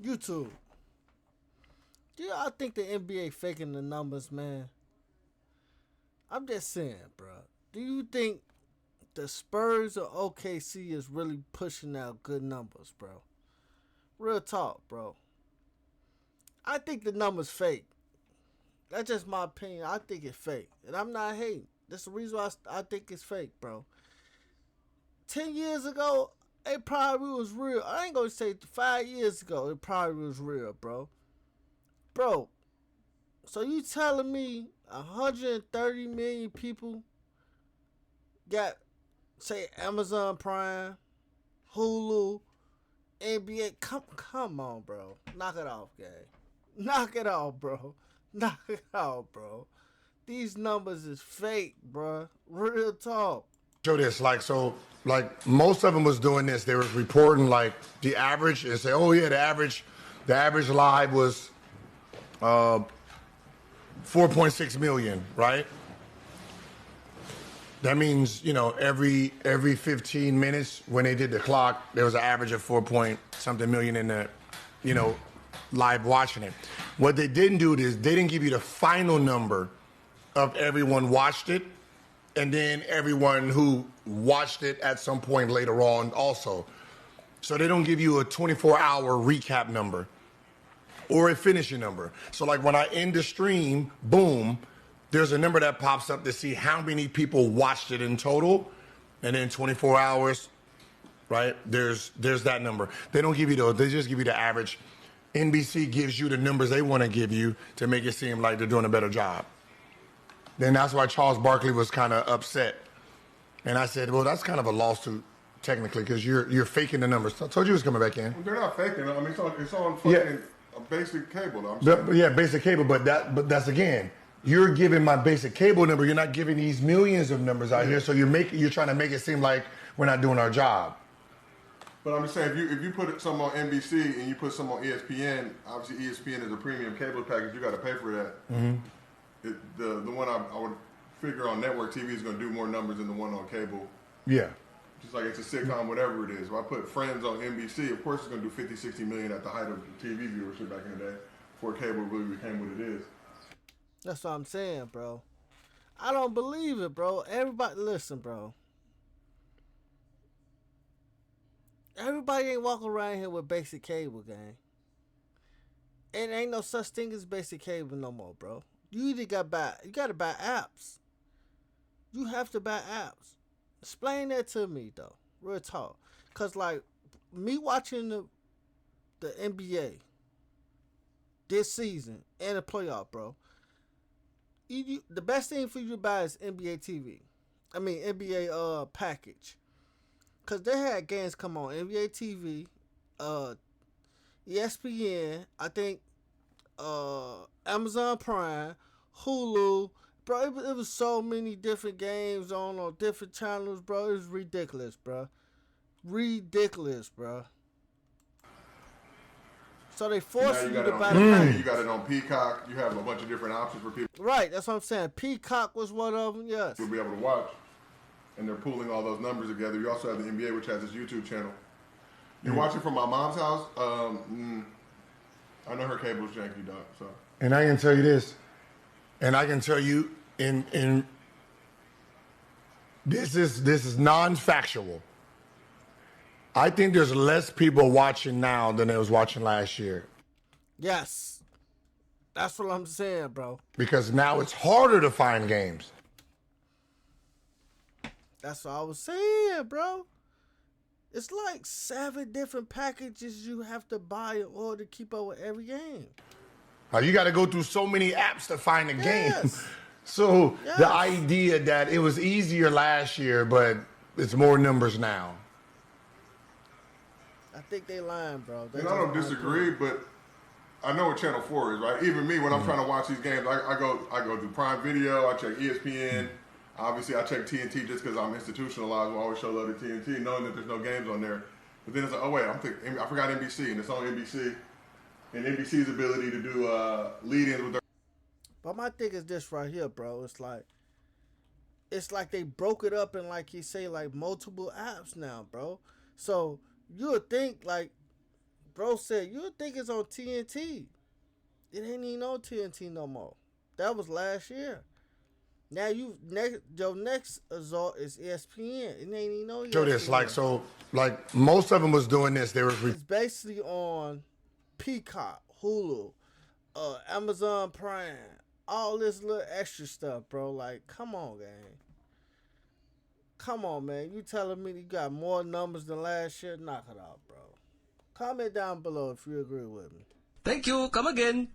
YouTube. Do y'all think the NBA faking the numbers, man? I'm just saying, bro. Do you think the Spurs or OKC is really pushing out good numbers, bro? Real talk, bro. I think the numbers fake. That's just my opinion. I think it's fake. And I'm not hating. That's the reason why I think it's fake, bro. 10 years ago, it probably was real. I ain't gonna say 5 years ago, it probably was real, bro. Bro, so you telling me 130 million people got, say, Amazon Prime, Hulu, NBA? Come on, bro. Knock it off, gang. Knock it off, bro. Knock it off, bro. These numbers is fake, bro. Real talk. Show this, like most of them was doing this. They was reporting like the average and say, oh yeah, the average live was 4.6 million, right? That means, every 15 minutes when they did the clock, there was an average of 4 point something million in the, live watching it. What they didn't do is they didn't give you the final number of everyone watched it, and then everyone who watched it at some point later on also. So they don't give you a 24-hour recap number or a finishing number. So like when I end the stream, boom, there's a number that pops up to see how many people watched it in total, and then 24 hours, right? There's that number. They don't give you they just give you the average. NBC gives you the numbers they want to give you to make it seem like they're doing a better job. Then that's why Charles Barkley was kind of upset. And I said, well, that's kind of a lawsuit technically because you're faking the numbers. I told you it was coming back in. They're not faking. I mean, it's on fucking basic cable. Yeah, basic cable, but that's again. You're giving my basic cable number. You're not giving these millions of numbers out here. So you're trying to make it seem like we're not doing our job. But I'm just saying, if you put some on NBC and you put some on ESPN, obviously ESPN is a premium cable package. You got to pay for that. Mm-hmm. The one I would figure on network TV is going to do more numbers than the one on cable. Yeah. Just like it's a sitcom, whatever it is. If I put Friends on NBC, of course it's going to do 50, 60 million at the height of TV viewership back in the day before cable really became what it is. That's what I'm saying, bro. I don't believe it, bro. Everybody, listen, bro. Everybody ain't walking around here with basic cable, gang. And ain't no such thing as basic cable no more, bro. You either gotta buy apps. You have to buy apps. Explain that to me, though. Real talk. Cause like me watching the NBA this season and the playoff, bro. The best thing for you to buy is NBA TV. I mean NBA package. Cause they had games come on NBA TV, ESPN, I think, Amazon Prime, Hulu, bro. It was so many different games on different channels, bro. It was ridiculous, bro. Ridiculous, bro. So they force you to buy the package. You got it on Peacock. You have a bunch of different options for people. Right, that's what I'm saying. Peacock was one of them. Yes. You'll be able to watch. And they're pooling all those numbers together. You also have the NBA, which has its YouTube channel. You're watching from my mom's house. I know her cable's janky, dog. So. And I can tell you this, and I can tell you in this is non-factual. I think there's less people watching now than there was watching last year. Yes, that's what I'm saying, bro. Because now it's harder to find games. That's what I was saying, bro. It's like 7 different packages you have to buy in order to keep up with every game. You got to go through so many apps to find a game. Yes. So the idea that it was easier last year, but it's more numbers now. I think they lying, bro. And I don't disagree, but I know what Channel 4 is, right? Even me, when I'm trying to watch these games, I go through Prime Video, I check ESPN. Obviously, I check TNT just because I'm institutionalized. We always show love to TNT, knowing that there's no games on there. But then it's like, oh wait, I forgot NBC, and it's on NBC. And NBC's ability to do lead-ins with their. But my thing is this right here, bro. It's like they broke it up in, like you say, like multiple apps now, bro. So you would think like Bro said, you think it's on TNT. It ain't even on TNT no more. That was last year. Now your next resort is ESPN. It ain't even on ESPN. Show this, like most of them was doing this. They were It's basically on Peacock, Hulu, Amazon Prime, all this little extra stuff, bro. Like, come on, gang. Come on, man. You telling me you got more numbers than last year? Knock it out, bro. Comment down below if you agree with me. Thank you. Come again.